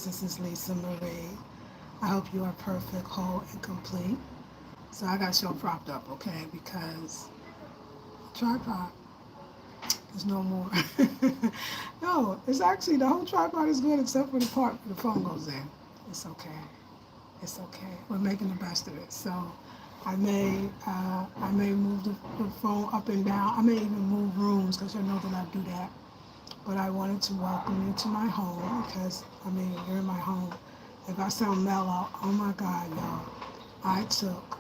friends. This is Lisa Marie. I hope you are perfect, whole, and complete. So I got you all propped up, okay? Because tripod is no more. No, it's actually the whole tripod is good except for the part where the phone goes in. It's okay. It's okay. We're making the best of it. So I may move the phone up and down. I may even move rooms because you know that I do that. But I wanted to welcome you to my home because, you're in my home. If I sound mellow, oh my God, y'all. I took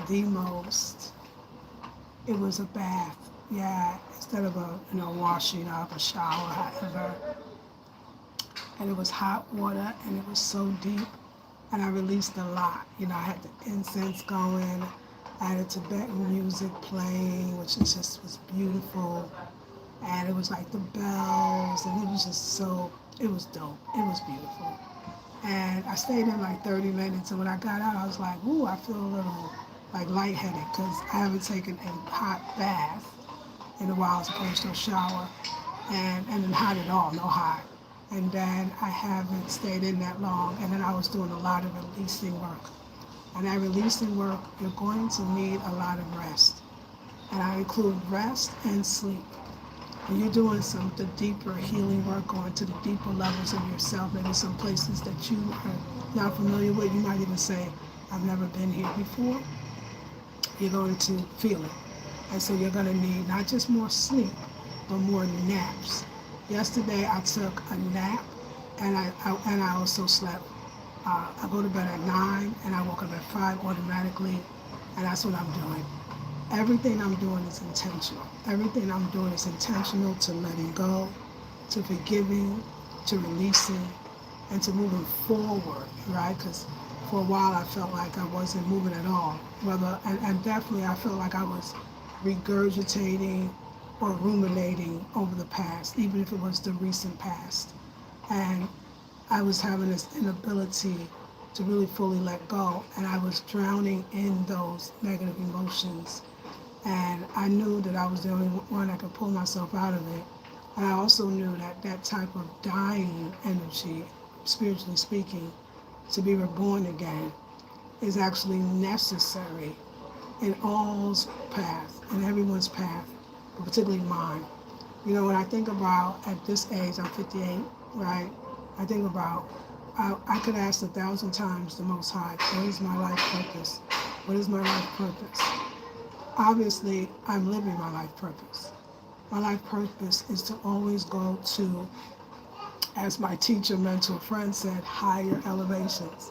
the most, it was a bath. Yeah, instead of washing up, a shower, however. And it was hot water and it was so deep. And I released a lot. I had the incense going. I had a Tibetan music playing, which was beautiful. And it was like the bells, and it was just it was dope. It was beautiful. And I stayed in like 30 minutes, and when I got out, I was like, ooh, I feel a little like lightheaded because I haven't taken a hot bath in a while. I was supposed to shower, and then hot at all, no hot. And then I haven't stayed in that long, and then I was doing a lot of releasing work. And that releasing work, you're going to need a lot of rest. And I include rest and sleep. When you're doing the deeper healing work, going to the deeper levels of yourself, maybe some places that you are not familiar with, you might even say, I've never been here before, you're going to feel it. And so you're going to need not just more sleep, but more naps. Yesterday I took a nap, and I also slept. I go to bed at 9, and I woke up at 5 automatically, and that's what I'm doing. Everything I'm doing is intentional. Everything I'm doing is intentional to letting go, to forgiving, to releasing, and to moving forward, right? Because for a while I felt like I wasn't moving at all. And definitely I felt like I was regurgitating or ruminating over the past, even if it was the recent past. And I was having this inability to really fully let go, and I was drowning in those negative emotions. And I knew that I was the only one that could pull myself out of it. And I also knew that that type of dying energy, spiritually speaking, to be reborn again, is actually necessary in all's path, in everyone's path, but particularly mine. When I think about at this age, I'm 58, right? I think about, I could ask 1,000 times the Most High, what is my life purpose? What is my life purpose? Obviously, I'm living my life purpose. My life purpose is to always go to, as my teacher, mentor, friend said, higher elevations.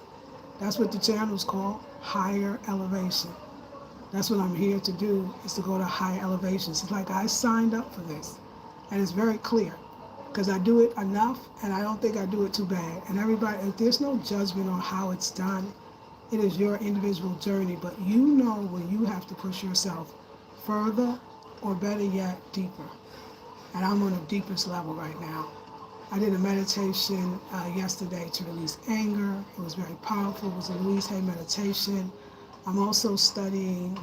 That's what the channel's called, higher elevation. That's what I'm here to do, is to go to higher elevations. It's like I signed up for this, and it's very clear, because I do it enough, and I don't think I do it too bad. And everybody, there's no judgment on how it's done. It is your individual journey, but you know when you have to push yourself further, or better yet, deeper. And I'm on the deepest level right now. I did a meditation yesterday to release anger. It was very powerful. It was a Louise Hay meditation. I'm also studying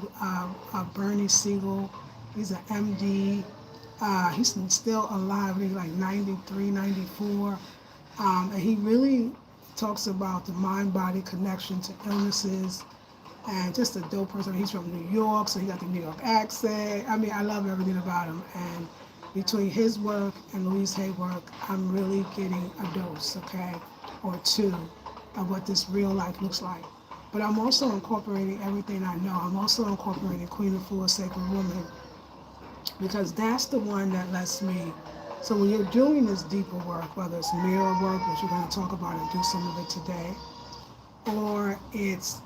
Bernie Siegel. He's an MD. He's still alive. He's like 93, 94. And he really talks about the mind-body connection to illnesses, and just a dope person. He's from New York, so he got the New York accent. I love everything about him. And between his work and Louise Hay work, I'm really getting a dose, okay, or two, of what this real life looks like. But I'm also incorporating everything I know. I'm also incorporating Queen of Four, Sacred Woman, because that's the one that lets me. So when you're doing this deeper work, whether it's mirror work, which we're going to talk about and do some of it today, or it's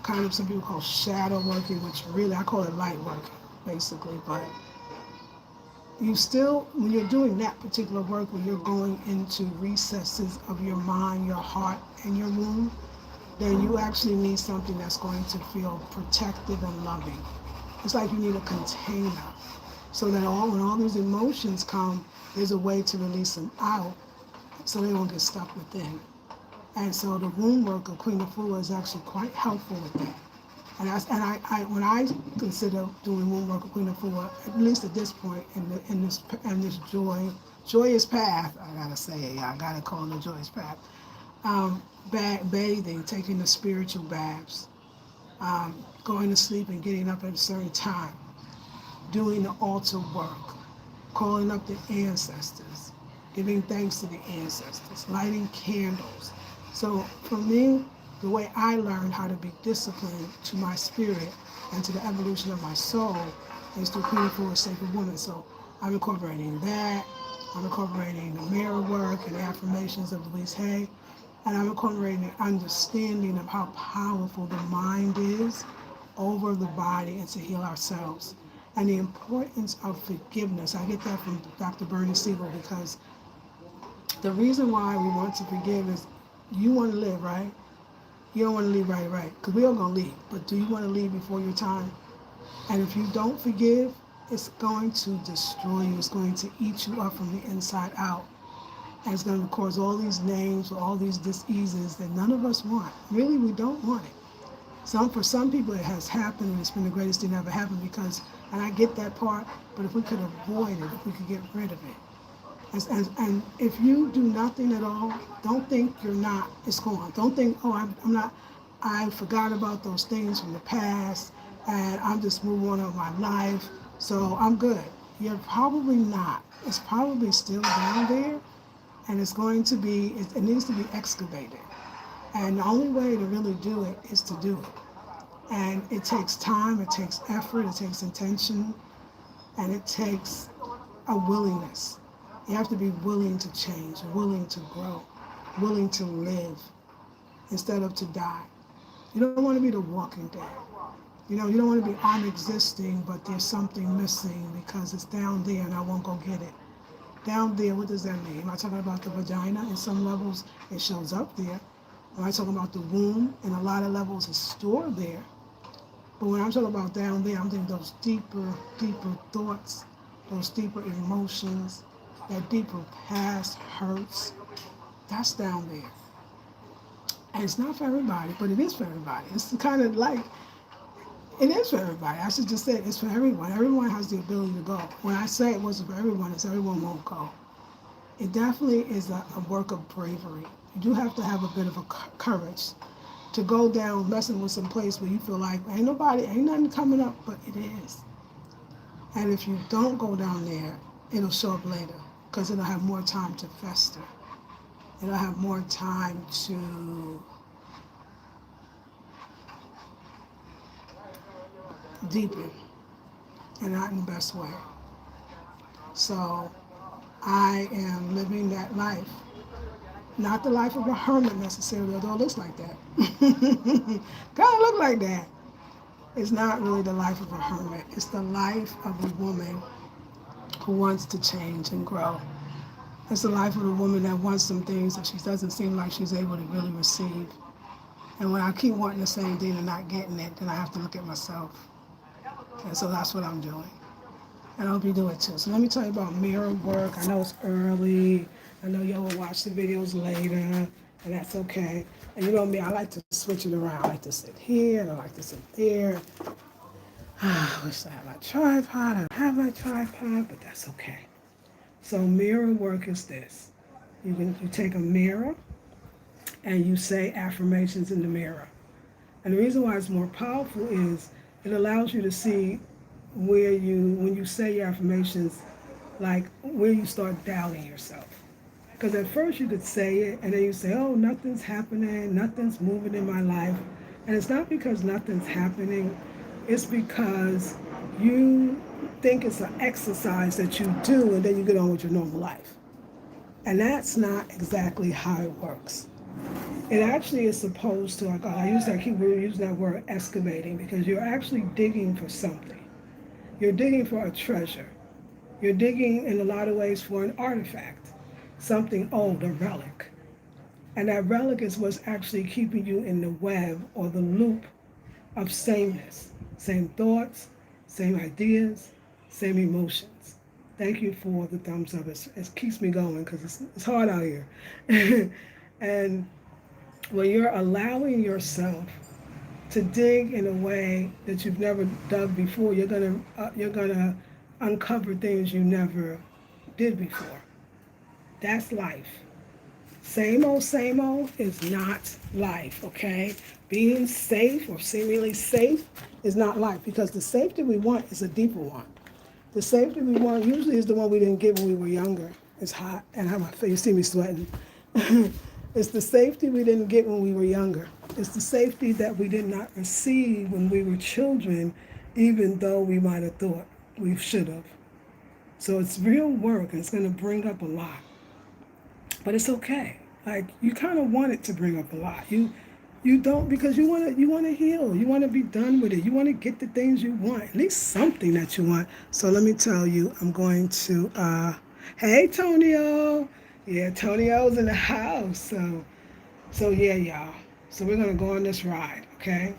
kind of some people call shadow working, which really I call it light work, basically. But you still, when you're doing that particular work, when you're going into recesses of your mind, your heart, and your womb, then you actually need something that's going to feel protective and loving. It's like you need a container, so that when all these emotions come, there's a way to release them out so they don't get stuck within. And so the womb work of Queen of Four is actually quite helpful with that. And when I consider doing womb work of Queen of Four, at least at this point in this joyous path, I gotta say, I gotta call it a joyous path. bathing, taking the spiritual baths, going to sleep and getting up at a certain time, doing the altar work, calling up the ancestors, giving thanks to the ancestors, lighting candles. So for me, the way I learned how to be disciplined to my spirit and to the evolution of my soul is through Queen for a Sacred Woman. So I'm incorporating that. I'm incorporating the mirror work and the affirmations of Louise Hay. And I'm incorporating the understanding of how powerful the mind is over the body and to heal ourselves. And the importance of forgiveness. I get that from Dr. Bernie Siegel, because the reason why we want to forgive is you want to live, right? You don't want to leave right. Because we all going to leave. But do you want to leave before your time? And if you don't forgive, it's going to destroy you. It's going to eat you up from the inside out. And it's going to cause all these names or all these diseases that none of us want. Really, we don't want it. For some people it has happened, and it's been the greatest thing that ever happened, because, and I get that part, but if we could avoid it, if we could get rid of it. And if you do nothing at all, don't think you're not, it's gone. Don't think, oh, I'm not, I forgot about those things from the past, and I'm just moving on with my life, so I'm good. You're probably not. It's probably still down there, and it's going to be, it needs to be excavated. And the only way to really do it is to do it. And it takes time, it takes effort, it takes intention, and it takes a willingness. You have to be willing to change, willing to grow, willing to live instead of to die. You don't want to be the walking dead. You don't want to be unexisting, but there's something missing because it's down there and I won't go get it. Down there, what does that mean? Am I talking about the vagina? In some levels, it shows up there. Am I talking about the womb? In a lot of levels, it's stored there. But when I'm talking about down there, I'm thinking those deeper thoughts, those deeper emotions, that deeper past hurts. That's down there. And it's not for everybody, but it is for everybody. It's kind of like, it is for everybody. I should just say it's for everyone. Everyone has the ability to go. When I say it wasn't for everyone, it's everyone won't go. It definitely is a work of bravery. You do have to have a bit of a courage to go down messing with some place where you feel like ain't nothing coming up, but it is. And if you don't go down there, it'll show up later because it'll have more time to fester. It'll have more time to deepen, and not in the best way. So I am living that life. Not the life of a hermit necessarily, although it looks like that. Kind of look like that. It's not really the life of a hermit. It's the life of a woman who wants to change and grow. It's the life of a woman that wants some things that she doesn't seem like she's able to really receive. And when I keep wanting the same thing and not getting it, then I have to look at myself. And so that's what I'm doing. And I hope you do it too. So let me tell you about mirror work. I know it's early. I know y'all will watch the videos later, and that's okay. And you know me, I like to switch it around. I like to sit here, and I like to sit there. I wish I had my tripod. I don't have my tripod, but that's okay. So mirror work is this. You take a mirror, and you say affirmations in the mirror. And the reason why it's more powerful is it allows you to see where when you say your affirmations, like where you start doubting yourself. Because at first you could say it, and then you say, oh, nothing's happening, nothing's moving in my life. And it's not because nothing's happening, it's because you think it's an exercise that you do, and then you get on with your normal life. And that's not exactly how it works. It actually is supposed to, I keep using that word excavating, because you're actually digging for something. You're digging for a treasure. You're digging in a lot of ways for an artifact, something old, a relic. And that relic is what's actually keeping you in the web or the loop of sameness. Same thoughts, same ideas, same emotions. Thank you for the thumbs up. It keeps me going because it's hard out here. And when you're allowing yourself to dig in a way that you've never dug before, you're gonna uncover things you never did before. That's life. same old is not life, okay? Being safe or seemingly safe is not life, because the safety we want is a deeper one. The safety we want usually is the one we didn't get when we were younger. It's hot, and how my face, you see me sweating. It's the safety we didn't get when we were younger. It's the safety that we did not receive when we were children, even though we might have thought we should have. So it's real work, and it's going to bring up a lot. But it's okay. Like, you kind of want it to bring up a lot. You don't, because you want to heal. You want to be done with it. You want to get the things you want, at least something that you want. So let me tell you, I'm going to hey Tonio. Yeah, Tonio's in the house. So yeah, y'all. So we're going to go on this ride, okay?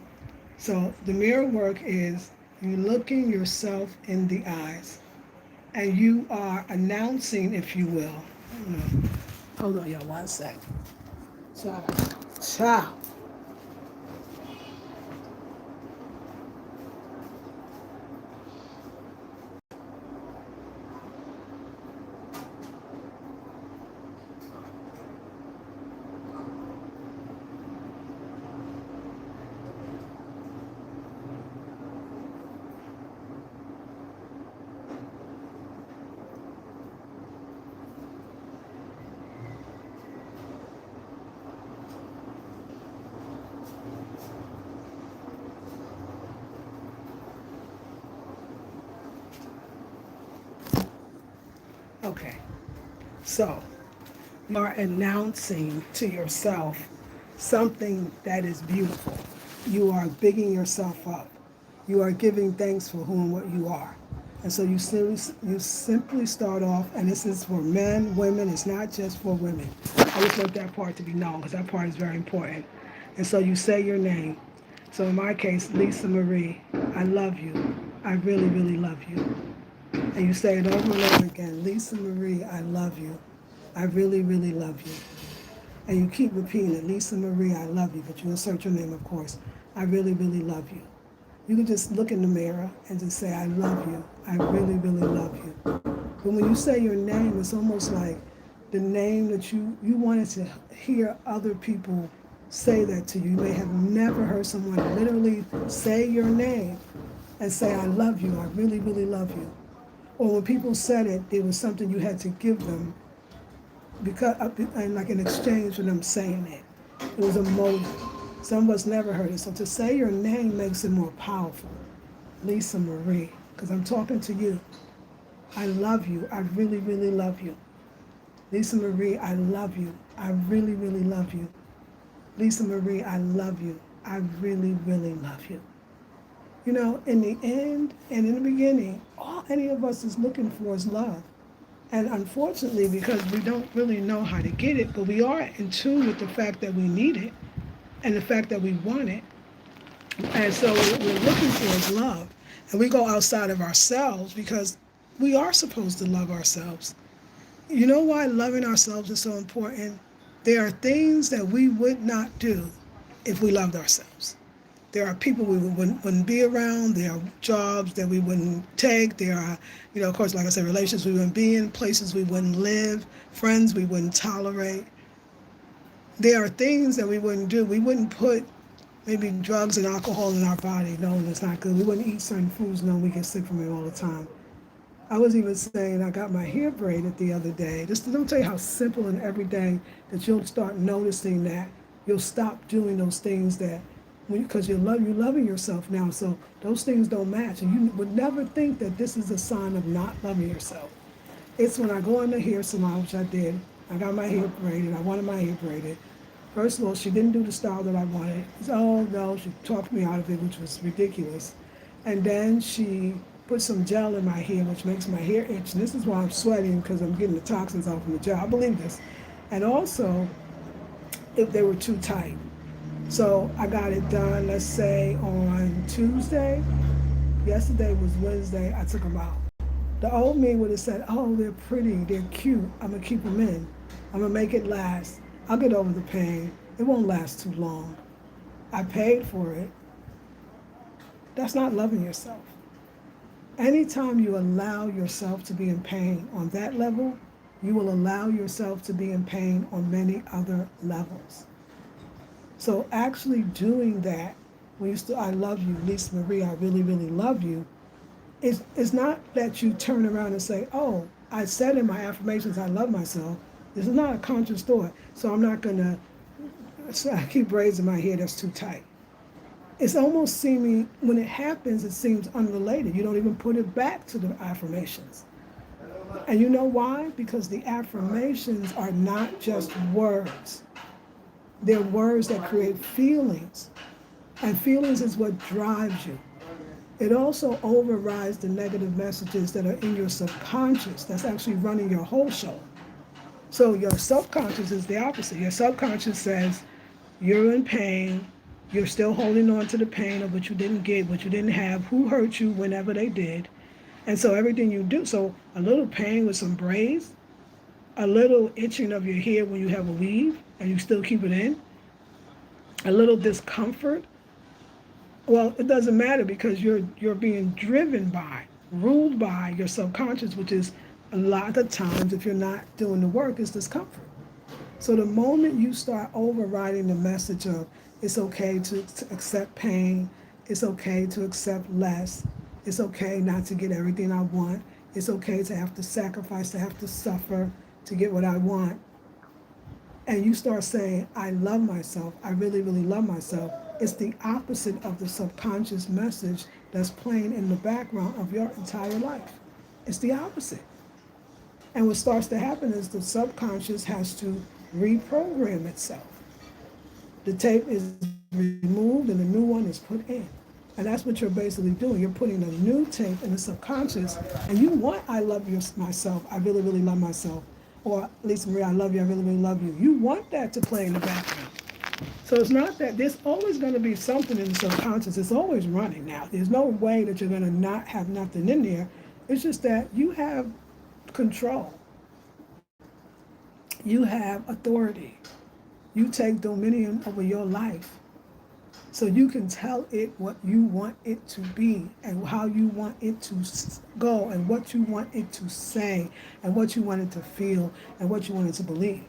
So the mirror work is you looking yourself in the eyes, and you are announcing, if you will. Hold on, y'all, 1 second. Ciao. Okay, so you are announcing to yourself something that is beautiful. You are bigging yourself up. You are giving thanks for who and what you are. And so you simply start off, and this is for men, women, it's not just for women. I just want that part to be known, because that part is very important. And so you say your name. So in my case, Lisa Marie, I love you. I really, really love you. And you say it over and over again, Lisa Marie, I love you. I really, really love you. And you keep repeating it, Lisa Marie, I love you, but you insert your name, of course. I really, really love you. You can just look in the mirror and just say, I love you. I really, really love you. But when you say your name, it's almost like the name that you wanted to hear other people say that to you. You may have never heard someone literally say your name and say, I love you. I really, really love you. Or when people said it, there was something you had to give them, because, and like in exchange for them saying it. It was a motive. Some of us never heard it. So to say your name makes it more powerful. Lisa Marie, because I'm talking to you. I love you. I really, really love you. Lisa Marie, I love you. I really, really love you. Lisa Marie, I love you. I really, really love you. You know, in the end and in the beginning, all any of us is looking for is love. And unfortunately, because we don't really know how to get it, but we are in tune with the fact that we need it and the fact that we want it. And so what we're looking for is love. And we go outside of ourselves because we are supposed to love ourselves. You know why loving ourselves is so important? There are things that we would not do if we loved ourselves. There are people we wouldn't be around. There are jobs that we wouldn't take. There are, of course, like I said, relationships we wouldn't be in, places we wouldn't live, friends we wouldn't tolerate. There are things that we wouldn't do. We wouldn't put maybe drugs and alcohol in our body. No, that's not good. We wouldn't eat certain foods. No, we get sick from it all the time. I was even saying I got my hair braided the other day. Just don't tell you how simple and everyday that you'll start noticing that you'll stop doing those things that, because you're loving yourself now. So those things don't match, and you would never think that this is a sign of not loving yourself. It's when I go in the hair salon, which I did. I got my hair braided. I wanted my hair braided. First of all, she didn't do the style that I wanted. Oh no, she talked me out of it, which was ridiculous. And then she put some gel in my hair, which makes my hair itch. And this is why I'm sweating, because I'm getting the toxins out from the gel. I believe this. And also, if they were too tight. So I got it done, let's say, on Tuesday. Yesterday was Wednesday. I took them out. The old me would have said, oh, they're pretty, they're cute. I'm going to keep them in. I'm going to make it last. I'll get over the pain. It won't last too long. I paid for it. That's not loving yourself. Anytime you allow yourself to be in pain on that level, you will allow yourself to be in pain on many other levels. So actually doing that, when you still, I love you, Lisa Marie, I really, really love you, it's not that you turn around and say, oh, I said in my affirmations, I love myself. This is not a conscious thought, so I'm not going to, so I keep raising my hair, that's too tight. It's almost seeming, when it happens, it seems unrelated. You don't even put it back to the affirmations. And you know why? Because the affirmations are not just words. They're words that create feelings. And feelings is what drives you. It also overrides the negative messages that are in your subconscious that's actually running your whole show. So your subconscious is the opposite. Your subconscious says, you're in pain, you're still holding on to the pain of what you didn't get, what you didn't have, who hurt you whenever they did. And so everything you do, so a little pain with some braids, a little itching of your hair when you have a weave and you still keep it in, a little discomfort, well, it doesn't matter because you're being driven by, ruled by your subconscious, which is a lot of times, if you're not doing the work, is discomfort. So the moment you start overriding the message of it's okay to accept pain, it's okay to accept less, it's okay not to get everything I want, it's okay to have to sacrifice, to have to suffer to get what I want, and you start saying, I love myself, I really, really love myself, it's the opposite of the subconscious message that's playing in the background of your entire life. It's the opposite. And what starts to happen is the subconscious has to reprogram itself. The tape is removed and a new one is put in. And that's what you're basically doing. You're putting a new tape in the subconscious, and you want, I love myself, I really, really love myself. Or, Lisa Marie, I love you, I really, really love you. You want that to play in the background. So it's not that, there's always going to be something in the subconscious. It's always running now. There's no way that you're going to not have nothing in there. It's just that you have control. You have authority. You take dominion over your life. So you can tell it what you want it to be and how you want it to go and what you want it to say and what you want it to feel and what you want it to believe.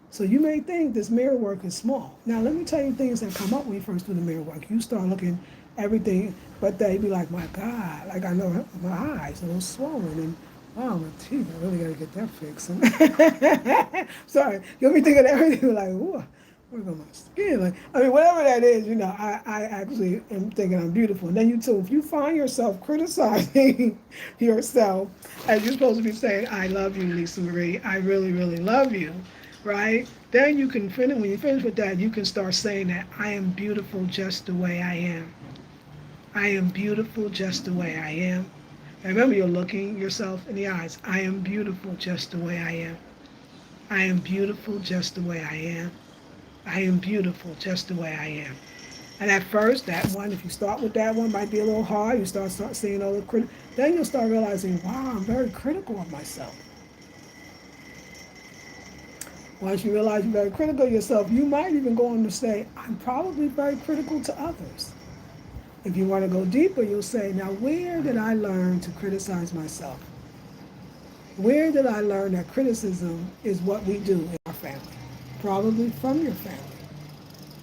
So you may think this mirror work is small. Now let me tell you things that come up when you first do the mirror work. You start looking everything, but they be like, my God, like I know my eyes are a little swollen and wow, my teeth, I really gotta get that fixed. Sorry, you'll be thinking everything like, ooh, where's my skin? Like, I mean, whatever that is, I actually am thinking I'm beautiful. And then you too, if you find yourself criticizing yourself, as you're supposed to be saying, I love you, Lisa Marie, I really, really love you, right? Then you can finish, when you finish with that, you can start saying that I am beautiful just the way I am. I am beautiful just the way I am. And remember, you're looking yourself in the eyes. I am beautiful just the way I am. I am beautiful just the way I am. I am beautiful just the way I am. And at first, that one, if you start with that one, might be a little hard. You start seeing all the then you'll start realizing, wow, I'm very critical of myself. Once you realize you're very critical of yourself, you might even go on to say, I'm probably very critical to others. If you want to go deeper, you'll say, now where did I learn to criticize myself? Where did I learn that criticism is what we do in our family? Probably from your family.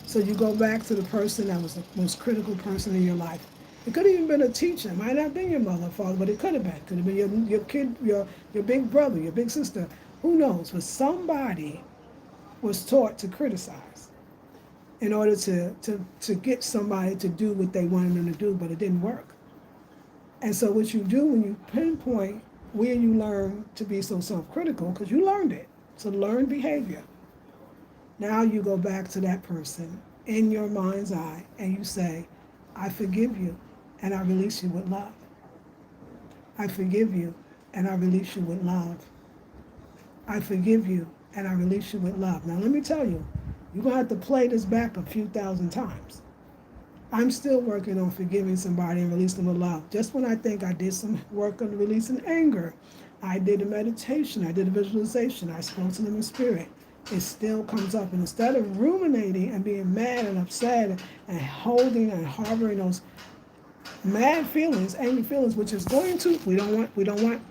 So you go back to the person that was the most critical person in your life. It could have even been a teacher. It might not have been your mother or father, but it could have been. It could have been your kid, your big brother, your big sister. Who knows? But somebody was taught to criticize in order to get somebody to do what they wanted them to do, but it didn't work. And so what you do when you pinpoint where you learn to be so self-critical, because you learned it, it's a learned behavior. Now you go back to that person in your mind's eye and you say, I forgive you and I release you with love. I forgive you and I release you with love. I forgive you and I release you with love. Now let me tell you, you're going to have to play this back a few thousand times. I'm still working on forgiving somebody and releasing them with love. Just when I think I did some work on releasing anger, I did a meditation, I did a visualization, I spoke to them in spirit, it still comes up. And instead of ruminating and being mad and upset and holding and harboring those mad feelings, angry feelings, which is going to, we don't want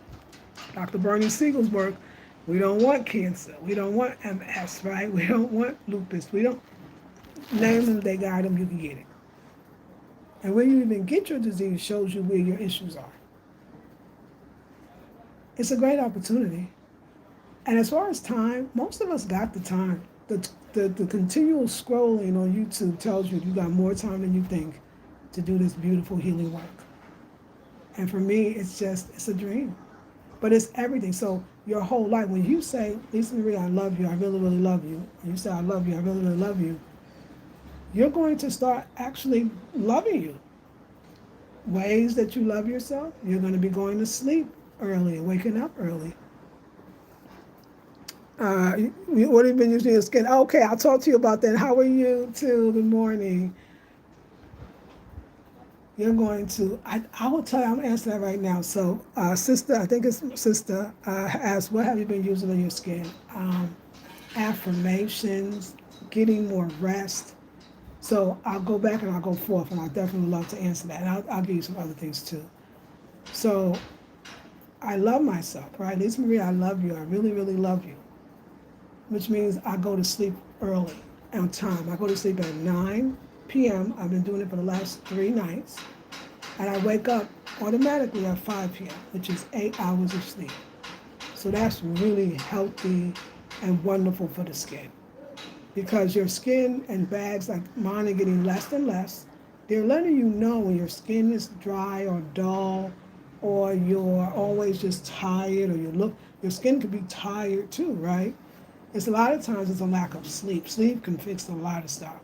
Dr. Bernie Siegel's work, We don't want cancer. We don't want MS, right? We don't want lupus. We don't name them, they got them, you can get it. And when you even get your disease shows you where your issues are. It's a great opportunity. And as far as time, most of us got the time. The continual scrolling on YouTube tells you got more time than you think to do this beautiful healing work. And for me, it's a dream. But it's everything. So your whole life, when you say, Lisa Marie, I love you, I really, really love you, and you say, I love you, I really, really love you, you're going to start actually loving you. Ways that you love yourself, you're going to be going to sleep early, waking up early. What have you been using your skin? Okay, I'll talk to you about that. How are you too? Good morning. You're going to, I will tell you, I'm answering that right now. So, sister, I think it's sister, asked, what have you been using on your skin? Affirmations, getting more rest. So I'll go back and I'll go forth, and I'll definitely love to answer that. And I'll give you some other things too. So I love myself, right? Lisa Marie, I love you. I really, really love you. Which means I go to sleep early on time. I go to sleep at 9 p.m. I've been doing it for the last 3 nights. And I wake up automatically at 5 p.m., which is 8 hours of sleep. So that's really healthy and wonderful for the skin. Because your skin and bags like mine are getting less and less. They're letting you know when your skin is dry or dull, or you're always just tired, or your skin could be tired too, right? It's a lot of times it's a lack of sleep. Sleep can fix a lot of stuff.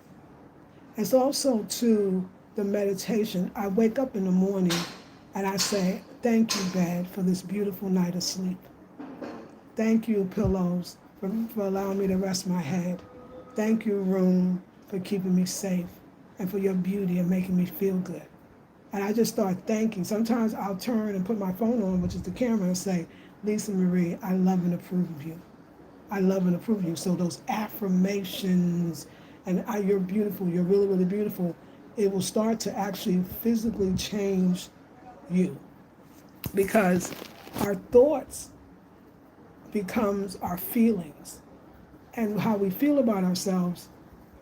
It's also to the meditation. I wake up in the morning and I say, thank you, bed, for this beautiful night of sleep. Thank you, pillows, for allowing me to rest my head. Thank you, room, for keeping me safe and for your beauty and making me feel good. And I just start thanking. Sometimes I'll turn and put my phone on, which is the camera, and say, Lisa Marie, I love and approve of you. I love and approve of you. So those affirmations and you're beautiful, you're really, really beautiful, it will start to actually physically change you. Because our thoughts becomes our feelings. And how we feel about ourselves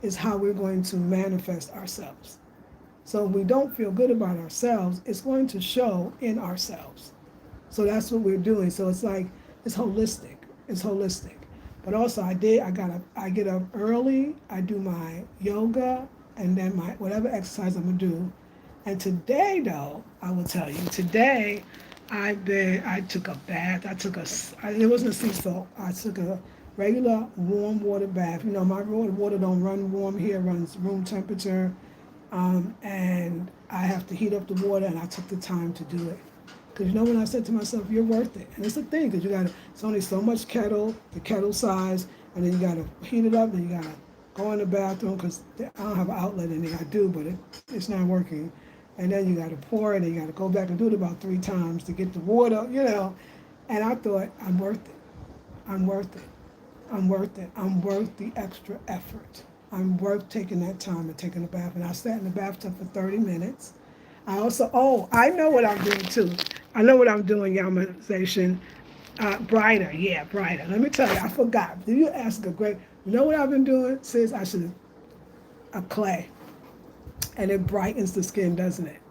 is how we're going to manifest ourselves. So if we don't feel good about ourselves, it's going to show in ourselves. So that's what we're doing. So it's like, it's holistic. It's holistic. But also I get up early, I do my yoga, and then my whatever exercise I'm gonna do. And today though, I will tell you, today I took a bath. It wasn't a sea salt. I took a regular warm water bath. You know, my water don't run warm here, it runs room temperature. And I have to heat up the water, and I took the time to do it. Because when I said to myself, you're worth it. And it's a thing, because it's only so much the kettle size, and then you got to heat it up, then you got to go in the bathroom, because I don't have an outlet in there. I do, but it's not working. And then you got to pour it, and you got to go back and do it about 3 times to get the water, And I thought, I'm worth it. I'm worth it. I'm worth it. I'm worth the extra effort. I'm worth taking that time and taking a bath. And I sat in the bathtub for 30 minutes. I know what I'm doing too. I know what I'm doing, Yamanization. Brighter. Let me tell you, I forgot. Did you ask a great, you know what I've been doing? Sis, I should have, a clay. And it brightens the skin, doesn't it?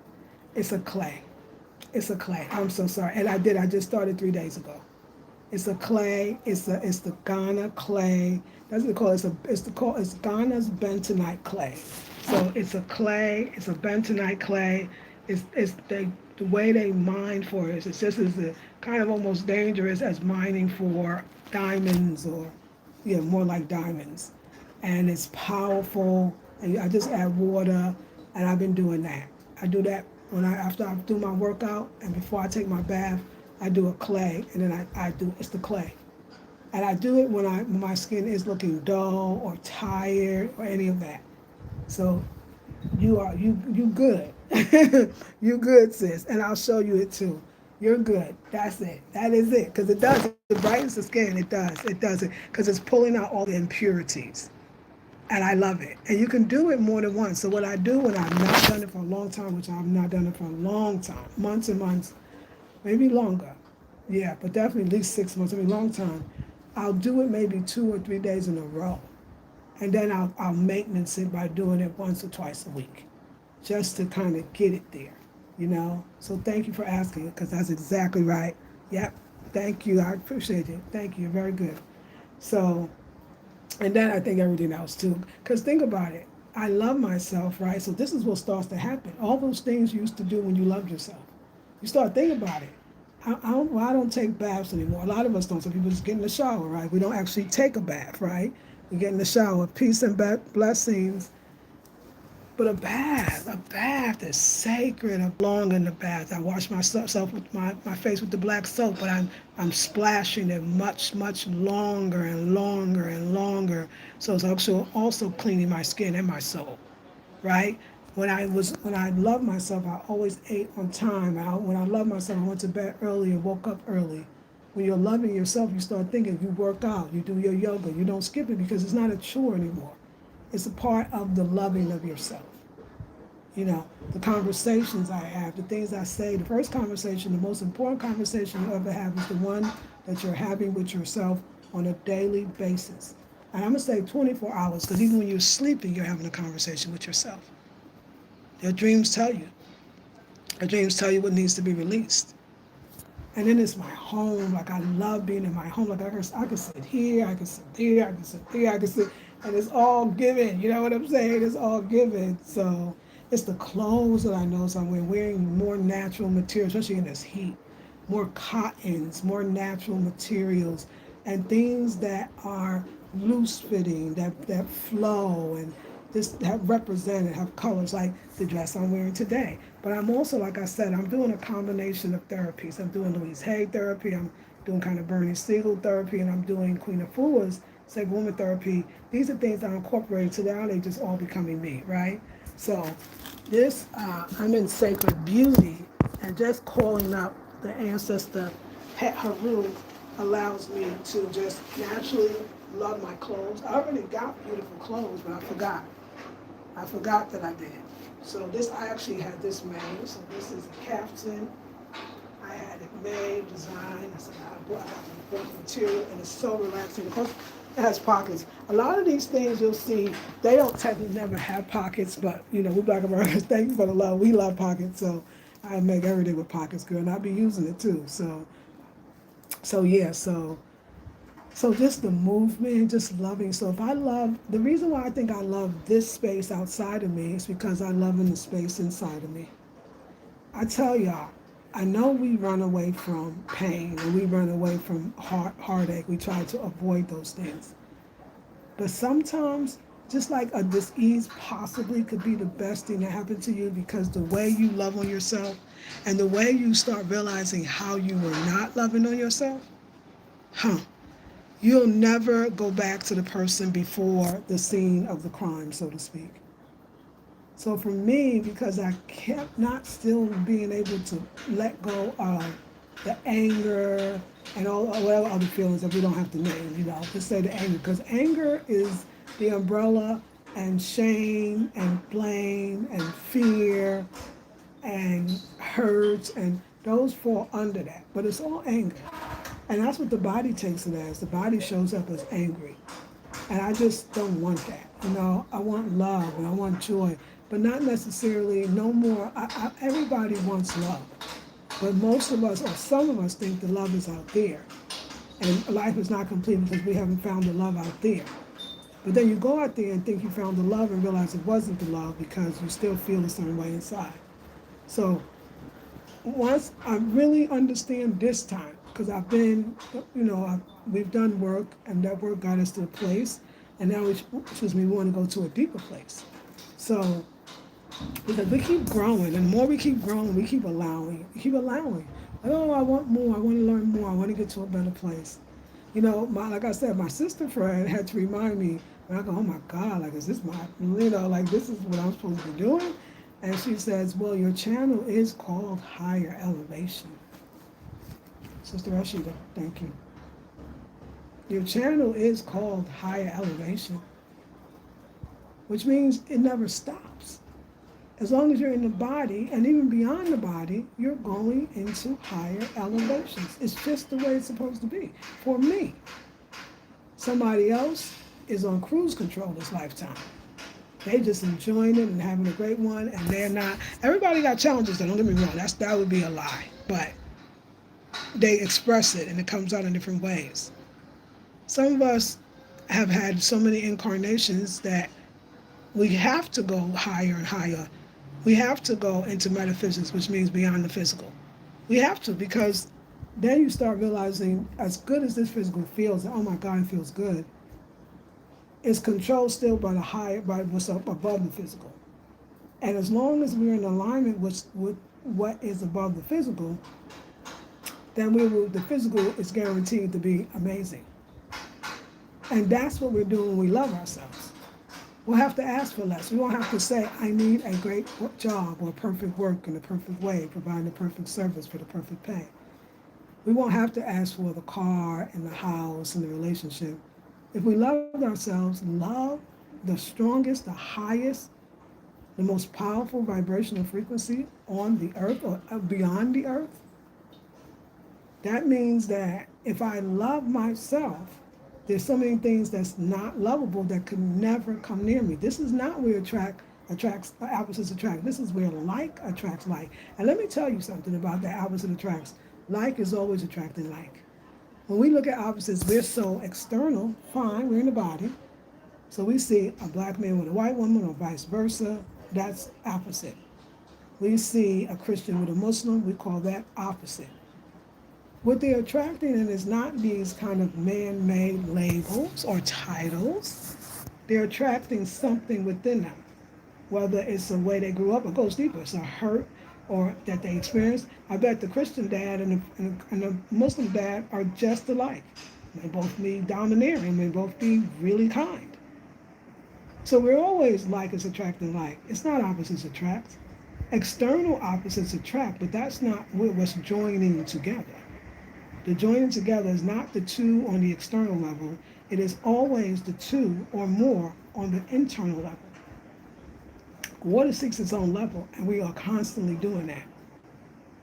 It's a clay. I'm so sorry. And I just started 3 days ago. It's a clay. It's the Ghana clay. That's what they call it. It's Ghana's bentonite clay. So it's a clay. It's a bentonite clay. It's the way they mine for it. It's just as kind of almost dangerous as mining for diamonds or more like diamonds. And it's powerful. And I just add water, and I've been doing that. I do that after I do my workout and before I take my bath. I do a clay, and then it's the clay. And I do it when my skin is looking dull or tired or any of that. So you good. You good, sis. And I'll show you it too. You're good. That's it. That is it. Because it does. It brightens the skin. It does. It does it. Because it's pulling out all the impurities. And I love it. And you can do it more than once. So what I do when I've not done it for a long time, which I've not done it for a long time, months and months, maybe longer. Yeah, but definitely at least 6 months, long time. I'll do it maybe 2 or 3 days in a row. And then I'll maintenance it by doing it once or twice a week, just to kind of get it there, you know? So thank you for asking, because that's exactly right. Yep, thank you, I appreciate it. Thank you, you're very good. So, and then I think everything else too. Because think about it, I love myself, right? So this is what starts to happen. All those things you used to do when you loved yourself. You start thinking about it. I don't take baths anymore. A lot of us don't. Some people just get in the shower, right? We don't actually take a bath, right? We get in the shower, peace and blessings. But a bath is sacred. I belong in the bath. I wash myself with my face with the black soap, but I'm splashing it much, much longer and longer and longer. So it's also cleaning my skin and my soul, right? When I loved myself, I always ate on time. When I loved myself, I went to bed early and woke up early. When you're loving yourself, you start thinking, you work out, you do your yoga, you don't skip it because it's not a chore anymore. It's a part of the loving of yourself. You know, the conversations I have, the things I say, the first conversation, the most important conversation you ever have is the one that you're having with yourself on a daily basis. And I'm going to say 24 hours, because even when you're sleeping, you're having a conversation with yourself. Your dreams tell you. Your dreams tell you what needs to be released. And then it's my home. Like, I love being in my home. Like, I can sit here, I can sit there, I can sit there, I can sit, and it's all given. You know what I'm saying? It's all given. So it's the clothes that I notice I'm wearing more natural materials, especially in this heat. More cottons, more natural materials, and things that are loose fitting, that flow, and this have represented, have colors, like the dress I'm wearing today. But I'm also, like I said, I'm doing a combination of therapies. I'm doing Louise Hay therapy, I'm doing kind of Bernie Siegel therapy, and I'm doing Queen Afua's Sacred Woman therapy. These are things that I'm incorporating, so now they just all becoming me, right? So this, I'm in sacred beauty, and just calling up the ancestor Het Haru allows me to just naturally love my clothes. I already got beautiful clothes, but I forgot that I did. So this, I actually had this made. So this is a captain. I had it made, designed. I said I got the material, and it's so relaxing. Of course, it has pockets. A lot of these things you'll see, they don't technically never have pockets, but you know, we Black Americans, thank you for the love. We love pockets, so I make everything with pockets, girl, and I'll be using it too. So yeah, so just the movement, just loving. So if I love, the reason why I think I love this space outside of me is because I love in the space inside of me. I tell y'all, I know we run away from pain and we run away from heartache. We try to avoid those things. But sometimes, just like a dis-ease possibly could be the best thing that happened to you, because the way you love on yourself and the way you start realizing how you were not loving on yourself, you'll never go back to the person before the scene of the crime, so to speak. So for me, because I kept not still being able to let go of the anger and all whatever other feelings that we don't have to name, you know, just say the anger, because anger is the umbrella, and shame and blame and fear and hurt, and those fall under that. But it's all anger. And that's what the body takes it as. The body shows up as angry. And I just don't want that. You know, I want love and I want joy, but not necessarily no more. Everybody wants love. But most of us, or some of us, think the love is out there. And life is not complete because we haven't found the love out there. But then you go out there and think you found the love and realize it wasn't the love because you still feel a certain way inside. So once I really understand this time, because I've been, you know, we've done work, and that work got us to a place, and now we want to go to a deeper place. So, because we keep growing, and the more we keep growing, we keep allowing. Oh, I want more, I want to learn more, I want to get to a better place. You know, like I said, my sister friend had to remind me, and I go, oh my God, like, is this my, you know, like, this is what I'm supposed to be doing? And she says, well, your channel is called Higher Elevation. Sister Rashida, thank you. Your channel is called Higher Elevation, which means it never stops. As long as you're in the body, and even beyond the body, you're going into higher elevations. It's just the way it's supposed to be, for me. Somebody else is on cruise control this lifetime. They just enjoying it and having a great one, and they're not. Everybody got challenges. Don't get me wrong. That would be a lie, but they express it, and it comes out in different ways. Some of us have had so many incarnations that we have to go higher and higher. We have to go into metaphysics, which means beyond the physical. We have to, because then you start realizing, as good as this physical feels, oh my God, it feels good, it's controlled still by by what's up above the physical. And as long as we're in alignment with what is above the physical, then the physical is guaranteed to be amazing. And that's what we're doing when we love ourselves. We'll have to ask for less. We won't have to say, I need a great job or perfect work in the perfect way, providing the perfect service for the perfect pay. We won't have to ask for the car and the house and the relationship. If we love ourselves, love the strongest, the highest, the most powerful vibrational frequency on the earth or beyond the earth, that means that if I love myself, there's so many things that's not lovable that could never come near me. This is not where opposites attract. This is where like attracts like. And let me tell you something about that opposite attracts. Like is always attracting like. When we look at opposites, we're so external, fine, we're in the body. So we see a black man with a white woman or vice versa, that's opposite. We see a Christian with a Muslim, we call that opposite. What they're attracting is not these kind of man-made labels or titles. They're attracting something within them, whether it's the way they grew up or goes deeper. It's a hurt or that they experienced. I bet the Christian dad and the Muslim dad are just alike. They both be domineering. They both be really kind. So we're always like is attracting like. It's not opposites attract. External opposites attract, but that's not what's joining together. The joining together is not the two on the external level. It is always the two or more on the internal level. Water seeks its own level, and we are constantly doing that.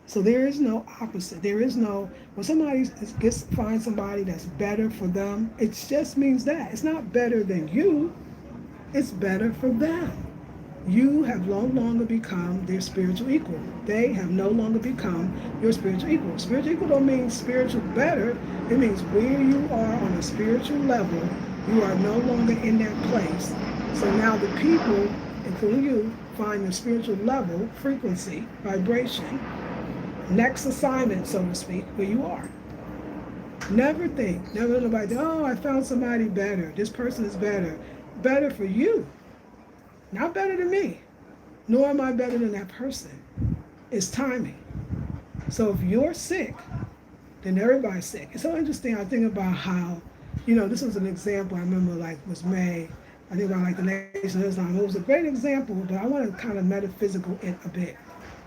So there is no opposite. There is no, when somebody finds somebody that's better for them, it just means that. It's not better than you, it's better for them. You have no longer become their spiritual equal. They have no longer become your spiritual equal. Spiritual equal don't mean spiritual better. It means where you are on a spiritual level, you are no longer in that place. So now the people, including you, find the spiritual level, frequency, vibration, next assignment, so to speak, where you are. Never think, never let nobody think, oh, I found somebody better. This person is better. Better for you. Not better than me, nor am I better than that person. It's timing. So if you're sick, then everybody's sick. It's so interesting. I think about how, this was an example I remember was made. I think about the Nation of Islam. It was a great example, but I want to kind of metaphysical it a bit.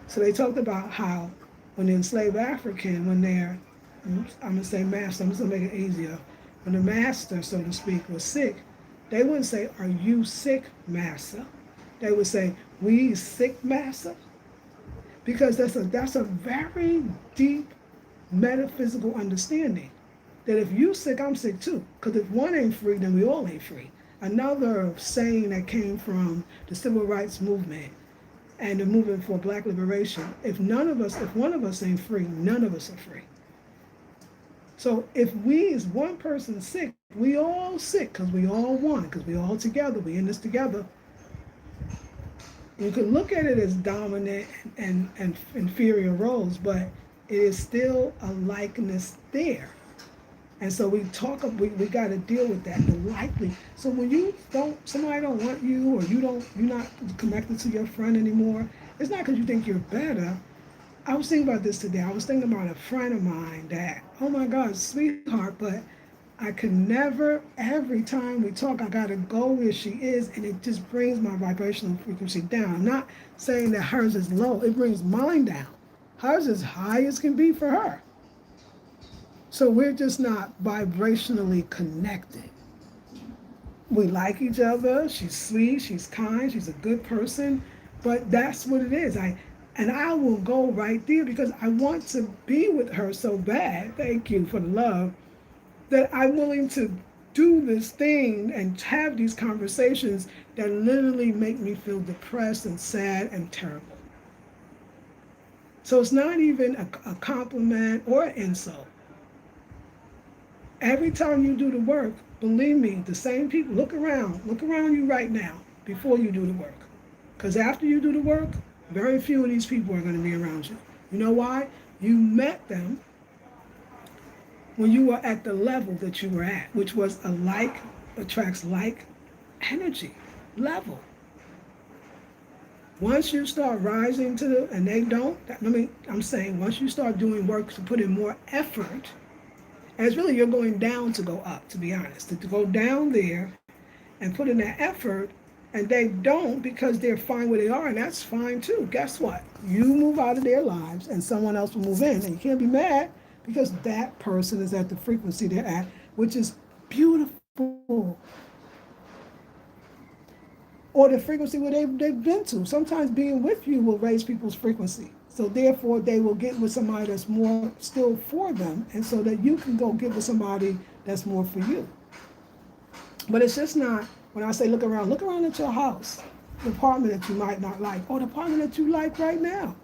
So they talked about how when the enslaved African, when they're, I'm going to say master, I'm just going to make it easier. When the master, so to speak, was sick, they wouldn't say, are you sick, master? They would say, we sick, master? Because that's a very deep metaphysical understanding. That if you sick, I'm sick too. Because if one ain't free, then we all ain't free. Another saying that came from the civil rights movement and the movement for black liberation, if one of us ain't free, none of us are free. So if we is one person sick, we all sick because we all one, because we all together, we in this together. You can look at it as dominant and inferior roles, but it is still a likeness there. And so we got to deal with that, the likely. So when somebody don't want you, or you're not connected to your friend anymore, it's not because you think you're better. I was thinking about this today. I was thinking about a friend of mine that, oh my God, sweetheart, but I can never, every time we talk, I got to go where she is, and it just brings my vibrational frequency down. I'm not saying that hers is low. It brings mine down. Hers is high as can be for her. So we're just not vibrationally connected. We like each other. She's sweet. She's kind. She's a good person. But that's what it is. I will go right there because I want to be with her so bad. Thank you for the love. That I'm willing to do this thing and have these conversations that literally make me feel depressed and sad and terrible. So it's not even a compliment or an insult. Every time you do the work, believe me, the same people, look around you right now before you do the work. Because after you do the work, very few of these people are going to be around you. You know why? You met them when you were at the level that you were at, which was a like attracts like energy level. Once you start rising to the, and they don't, I'm saying once you start doing work to put in more effort, and it's really you're going down to go up, to be honest, to go down there and put in that effort, and they don't because they're fine where they are, and that's fine too. Guess what? You move out of their lives and someone else will move in, and you can't be mad because that person is at the frequency they're at, which is beautiful. Or the frequency where they've been to. Sometimes being with you will raise people's frequency. So therefore, they will get with somebody that's more still for them, and so that you can go get with somebody that's more for you. But it's just not, when I say look around at your house, the apartment that you might not like, or the apartment that you like right now.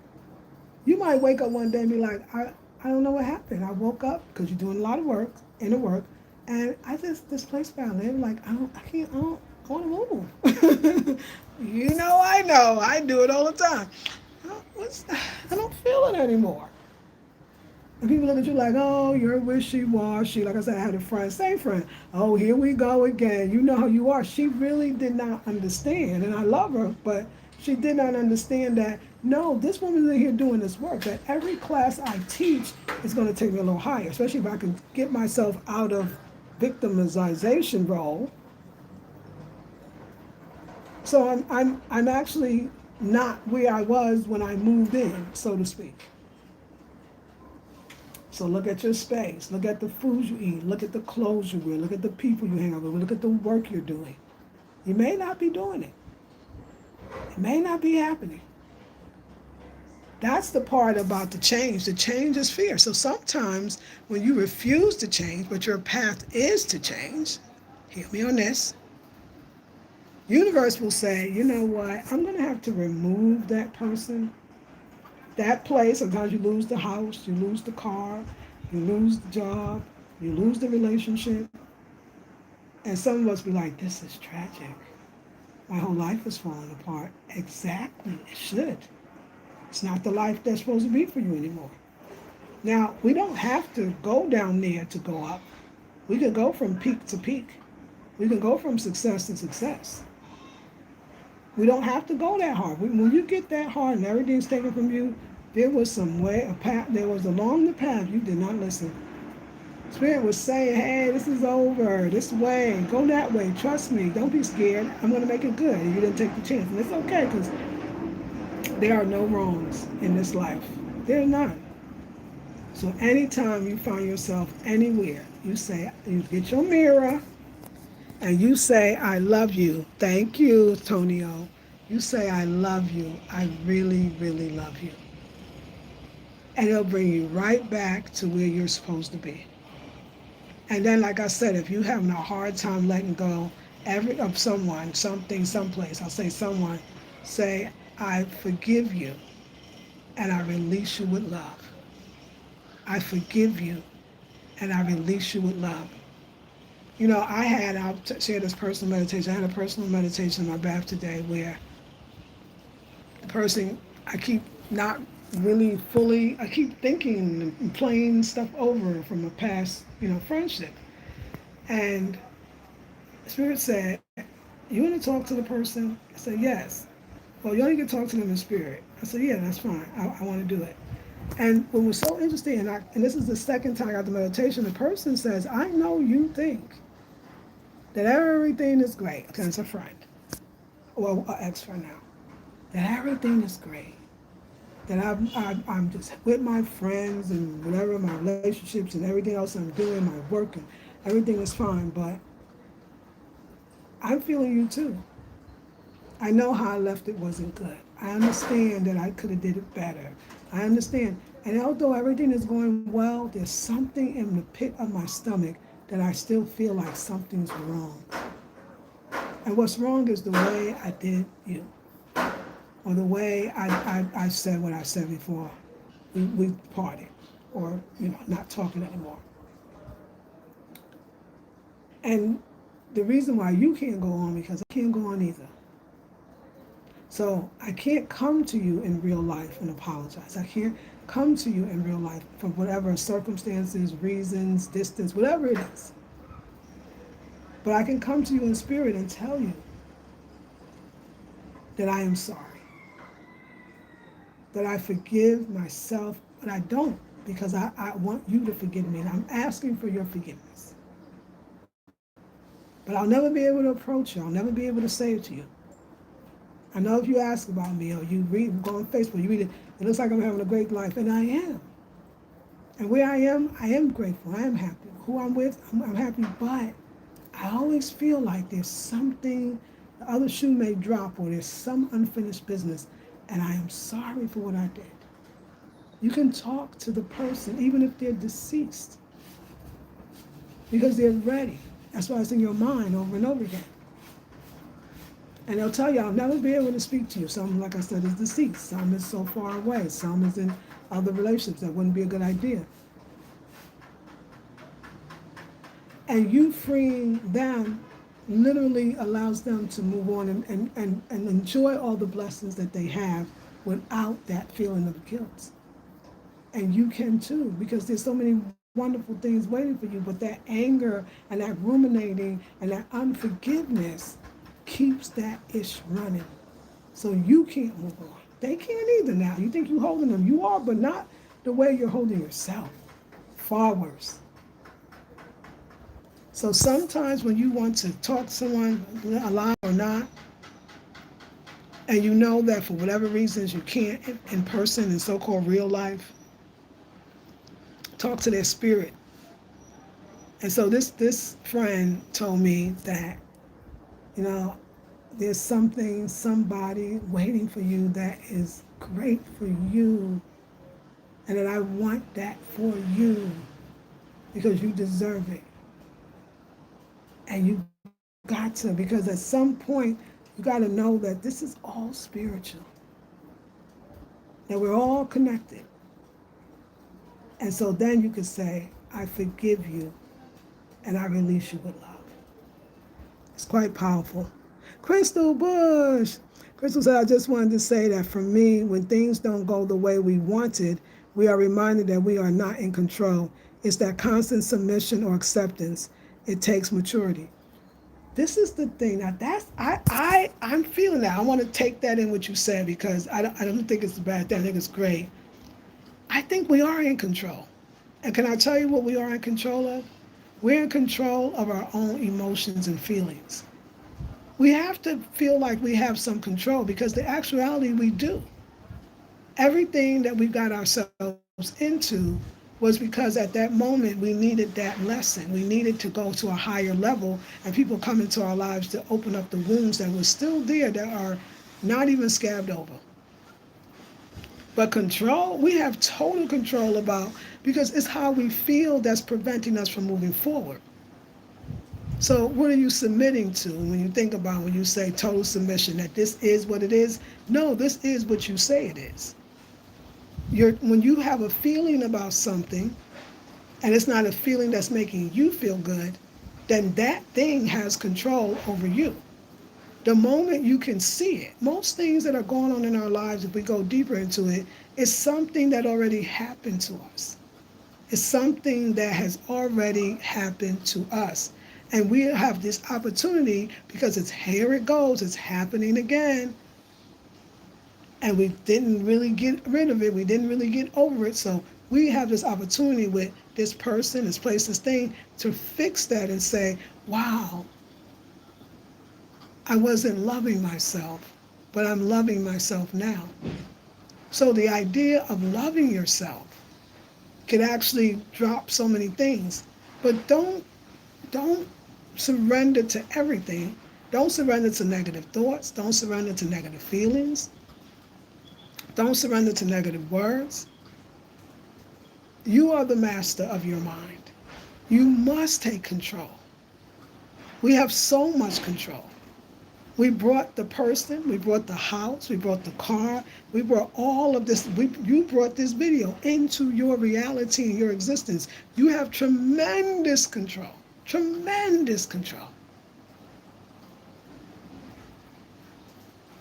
You might wake up one day and be like, I don't know what happened. I woke up, because you're doing a lot of work, inner work, and this place where I live, like, I want to move. I know, I do it all the time. I don't feel it anymore. And people look at you like, oh, you're wishy-washy. Like I said, I had a friend, same friend. Oh, here we go again. You know how you are. She really did not understand, and I love her, but she did not understand that, no, this woman is here doing this work, that every class I teach is going to take me a little higher, especially if I can get myself out of victimization role. So I'm actually not where I was when I moved in, so to speak. So look at your space, look at the food you eat, look at the clothes you wear, look at the people you hang out with, look at the work you're doing. You may not be doing it. It may not be happening. That's the part about the change. The change is fear. So sometimes when you refuse to change, but your path is to change, hear me on this, universe will say, you know what, I'm going to have to remove that person, that place. Sometimes you lose the house, you lose the car, you lose the job, you lose the relationship. And some of us be like, this is tragic. My whole life is falling apart. Exactly, it should. It's not the life that's supposed to be for you anymore. Now, we don't have to go down there to go up. We can go from peak to peak. We can go from success to success. We don't have to go that hard. When you get that hard and everything's taken from you, there was some way, a path, there was along the path, you did not listen. Spirit was saying, hey, this is over, this way, go that way, trust me, don't be scared, I'm going to make it good. And you didn't take the chance. And it's okay, because there are no wrongs in this life. There are none. So anytime you find yourself anywhere, you say, you get your mirror, and you say, I love you. Thank you, Tonio. You say, I love you. I really, really love you. And it'll bring you right back to where you're supposed to be. And then, like I said, if you're having a hard time letting go of someone, something, someplace, I'll say someone, say, I forgive you, and I release you with love. I forgive you, and I release you with love. You know, I'll share this personal meditation. I had a personal meditation in my bath today where the person, I keep not really fully, I keep thinking and playing stuff over from a past, friendship. And Spirit said, you want to talk to the person? I said, yes. Well, you only can talk to them in spirit. I said, yeah, that's fine. I want to do it. And what was so interesting, and this is the second time I got the meditation, the person says, I know you think that everything is great, because it's a friend, or an ex-friend now, that everything is great, that I'm just with my friends and whatever, my relationships and everything else I'm doing, my work, and everything is fine, but I'm feeling you too. I know how I left it wasn't good. I understand that I could have did it better. I understand. And although everything is going well, there's something in the pit of my stomach that I still feel like something's wrong. And what's wrong is the way I did you, or the way I said what I said before we parted, or not talking anymore. And the reason why you can't go on, because I can't go on either. So I can't come to you in real life and apologize. I can't come to you in real life for whatever circumstances, reasons, distance, whatever it is. But I can come to you in spirit and tell you that I am sorry, that I forgive myself, but I don't, because I want you to forgive me, and I'm asking for your forgiveness. But I'll never be able to approach you. I'll never be able to say it to you. I know if you ask about me, or you go on Facebook, you read it, it looks like I'm having a great life, and I am. And where I am grateful, I am happy. Who I'm with, I'm happy, but I always feel like there's something, the other shoe may drop, or there's some unfinished business, and I am sorry for what I did. You can talk to the person, even if they're deceased, because they're ready. That's why it's in your mind over and over again. And they'll tell you, I'll never be able to speak to you. Some, like I said, is deceased. Some is so far away. Some is in other relationships. That wouldn't be a good idea. And you freeing them literally allows them to move on and enjoy all the blessings that they have without that feeling of guilt. And you can too, because there's so many wonderful things waiting for you, but that anger and that ruminating and that unforgiveness keeps that ish running. So you can't move on. They can't either now. You think you're holding them. You are, but not the way you're holding yourself. Far worse. So sometimes when you want to talk to someone, alive or not, and you know that for whatever reasons you can't in person, in so-called real life, talk to their spirit. And so this friend told me that, there's somebody waiting for you that is great for you, and that I want that for you because you deserve it. And you got to, because at some point you got to know that this is all spiritual, that we're all connected. And so then you could say, I forgive you and I release you with love. It's quite powerful. Crystal Bush. Crystal said, I just wanted to say that for me, when things don't go the way we wanted, we are reminded that we are not in control. It's that constant submission or acceptance. It takes maturity. This is the thing. Now I'm feeling that. I want to take that in what you said, because I don't think it's a bad thing. I think it's great. I think we are in control. And can I tell you what we are in control of? We're in control of our own emotions and feelings. We have to feel like we have some control, because the actuality we do. Everything that we got ourselves into was because at that moment we needed that lesson. We needed to go to a higher level, and people come into our lives to open up the wounds that were still there, that are not even scabbed over. But control, we have total control about, because it's how we feel that's preventing us from moving forward. So what are you submitting to when you think about, when you say total submission, that this is what it is? No, this is what you say it is. When you have a feeling about something, and it's not a feeling that's making you feel good, then that thing has control over you. The moment you can see it, most things that are going on in our lives, if we go deeper into it, is something that already happened to us. It's something that has already happened to us. And we have this opportunity, because it's here it goes, it's happening again. And we didn't really get rid of it. We didn't really get over it. So we have this opportunity with this person, this place, this thing, to fix that and say, wow, I wasn't loving myself, but I'm loving myself now. So the idea of loving yourself can actually drop so many things. But don't surrender to everything. Don't surrender to negative thoughts. Don't surrender to negative feelings. Don't surrender to negative words. You are the master of your mind. You must take control. We have so much control. We brought the person, we brought the house, we brought the car, we brought all of this. You brought this video into your reality and your existence. You have tremendous control, tremendous control.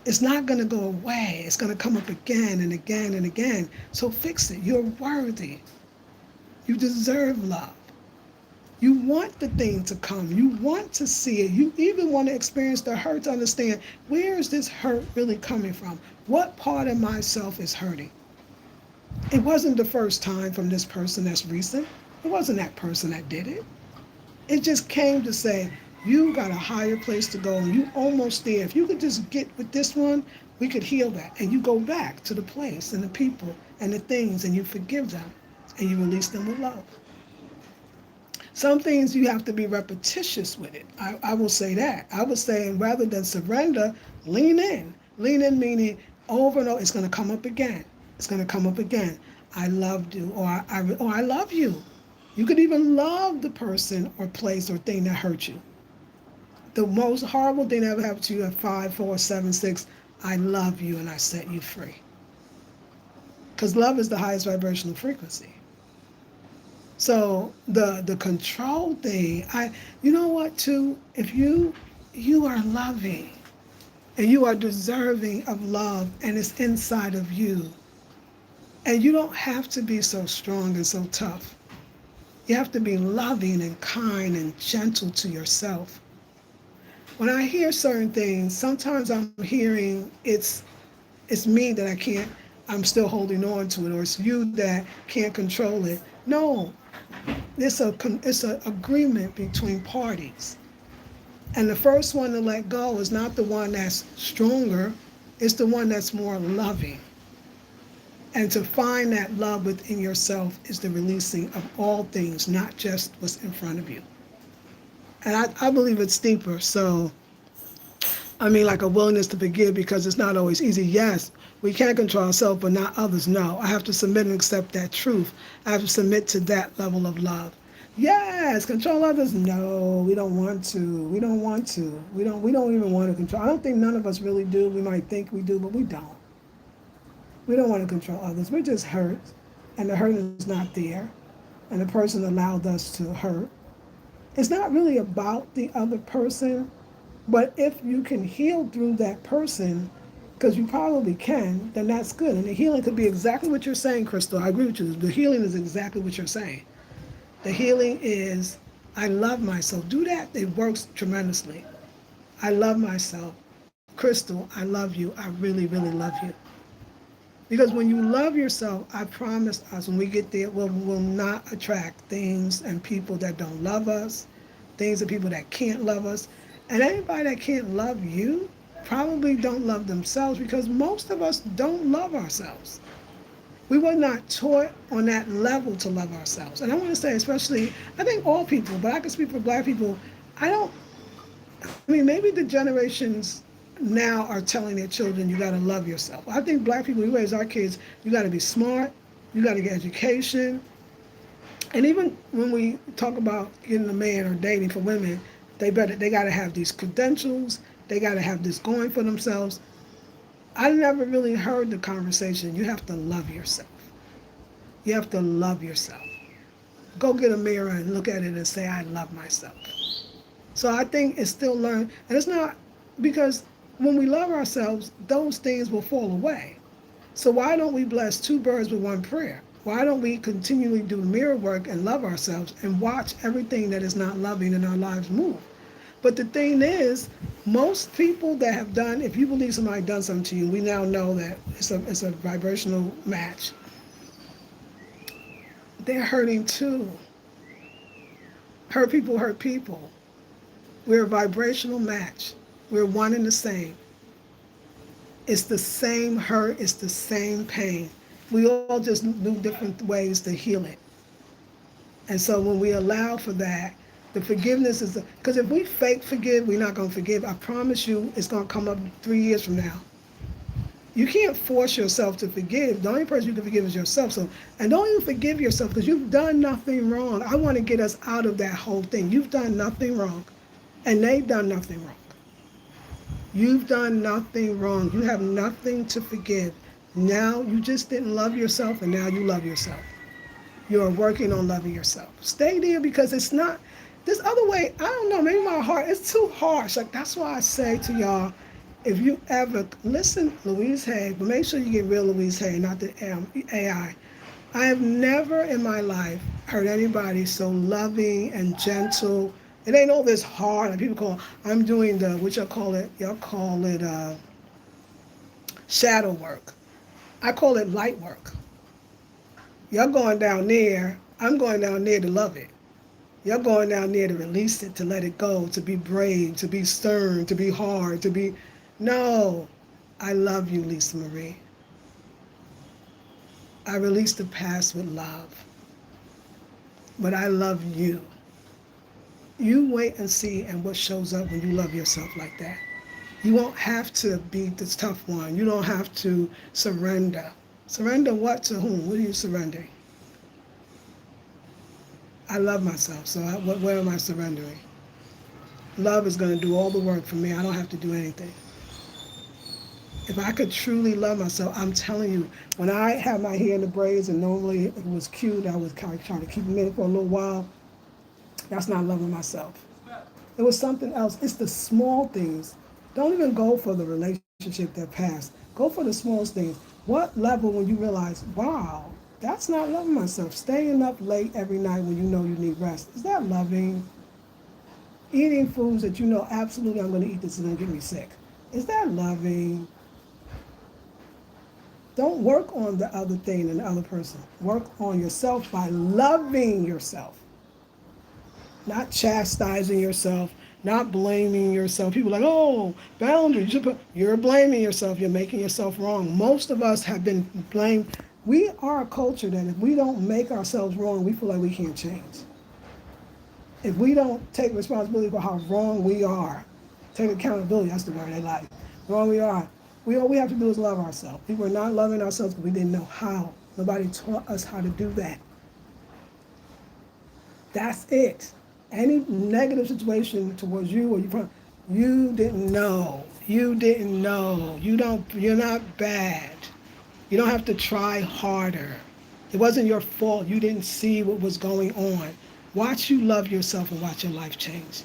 It's not going to go away. It's going to come up again and again and again. So fix it. You're worthy. You deserve love. You want the thing to come. You want to see it. You even want to experience the hurt to understand, where is this hurt really coming from? What part of myself is hurting? It wasn't the first time from this person that's recent. It wasn't that person that did it. It just came to say, you got a higher place to go and you almost there. If you could just get with this one, we could heal that. And you go back to the place and the people and the things and you forgive them and you release them with love. Some things you have to be repetitious with it. I will say that. I would say rather than surrender, lean in. Lean in meaning over and over, it's going to come up again. It's going to come up again. I loved you, or I love you. You could even love the person or place or thing that hurt you. The most horrible thing that ever happened to you at 5, 4, 7, 6, I love you and I set you free. Because love is the highest vibrational frequency. So the control thing, you know what too? If you are loving and you are deserving of love and it's inside of you, and you don't have to be so strong and so tough. You have to be loving and kind and gentle to yourself. When I hear certain things, sometimes I'm hearing it's me that I'm still holding on to it, or it's you that can't control it. No, it's an agreement between parties. And the first one to let go is not the one that's stronger, it's the one that's more loving. And to find that love within yourself is the releasing of all things, not just what's in front of you. And I believe it's deeper. So, I mean, like a willingness to forgive, because it's not always easy. Yes, we can control ourselves, but not others. No, I have to submit and accept that truth. I have to submit to that level of love. Yes, control others. No, we don't want to. We don't want to. We don't even want to control. I don't think none of us really do. We might think we do, but we don't. We don't want to control others. We're just hurt, and the hurt is not there, and the person allowed us to hurt. It's not really about the other person, but if you can heal through that person, because you probably can, then that's good. And the healing could be exactly what you're saying, Crystal. I agree with you. The healing is exactly what you're saying. The healing is, I love myself. Do that. It works tremendously. I love myself. Crystal, I love you. I really, really love you. Because when you love yourself, I promise us when we get there, we'll not attract things and people that don't love us, things and people that can't love us. And anybody that can't love you probably don't love themselves, because most of us don't love ourselves. We were not taught on that level to love ourselves. And I want to say, especially, I think all people, but I can speak for Black people, maybe the generations now are telling their children, you got to love yourself. I think Black people, we raise our kids, you got to be smart, you got to get education. And even when we talk about getting a man or dating for women, they got to have these credentials, they got to have this going for themselves. I never really heard the conversation, you have to love yourself. You have to love yourself. Go get a mirror and look at it and say, I love myself. So I think it's still learned, and it's not, because when we love ourselves, those things will fall away. So why don't we bless two birds with one prayer? Why don't we continually do mirror work and love ourselves and watch everything that is not loving in our lives move? But the thing is, most people that have done, if you believe somebody done something to you, we now know that it's a vibrational match. They're hurting too. Hurt people hurt people. We're a vibrational match. We're one and the same. It's the same hurt, it's the same pain. We all just knew different ways to heal it. And so when we allow for that, the forgiveness is, because if we fake forgive, we're not going to forgive. I promise you it's going to come up 3 years from now. You can't force yourself to forgive. The only person you can forgive is yourself. So, and don't even forgive yourself because you've done nothing wrong. I want to get us out of that whole thing. You've done nothing wrong, and they've done nothing wrong. You've done nothing wrong. You have nothing to forgive. Now you just didn't love yourself, and now you love yourself. You are working on loving yourself. Stay there because it's not this other way. I don't know. Maybe my heart it's too harsh. Like that's why I say to y'all, if you ever listen, Louise Hay, but make sure you get real Louise Hay, not the AI. I have never in my life heard anybody so loving and gentle. It ain't all this hard. Like people call. I'm doing the what y'all call it. Y'all call it shadow work. I call it light work. Y'all going down there. I'm going down there to love it. You're going down there to release it, to let it go, to be brave, to be stern, to be hard, to be. No, I love you, Lisa Marie. I release the past with love. But I love you. You wait and see and what shows up when you love yourself like that. You won't have to be the tough one. You don't have to surrender. Surrender what to whom? What are you surrendering? I love myself, so where am I surrendering? Love is going to do all the work for me. I don't have to do anything. If I could truly love myself, I'm telling you, when I had my hair in the braids and normally it was cute, I was kind of trying to keep them in it for a little while. That's not loving myself. It was something else. It's the small things. Don't even go for the relationship that passed. Go for the smallest things. What level when you realize, wow, that's not loving myself. Staying up late every night when you know you need rest. Is that loving? Eating foods that you know absolutely I'm going to eat this is going to get me sick. Is that loving? Don't work on the other thing and the other person. Work on yourself by loving yourself. Not chastising yourself, not blaming yourself. People are like, oh, boundaries. You're blaming yourself. You're making yourself wrong. Most of us have been blamed. We are a culture that if we don't make ourselves wrong, we feel like we can't change. If we don't take responsibility for how wrong we are, take accountability, that's the word they like, wrong we are, all we have to do is love ourselves. We were not loving ourselves because we didn't know how. Nobody taught us how to do that. That's it. Any negative situation towards you or you didn't know. You didn't know. You're not bad. You don't have to try harder. It wasn't your fault. You didn't see what was going on. Watch you love yourself and watch your life change.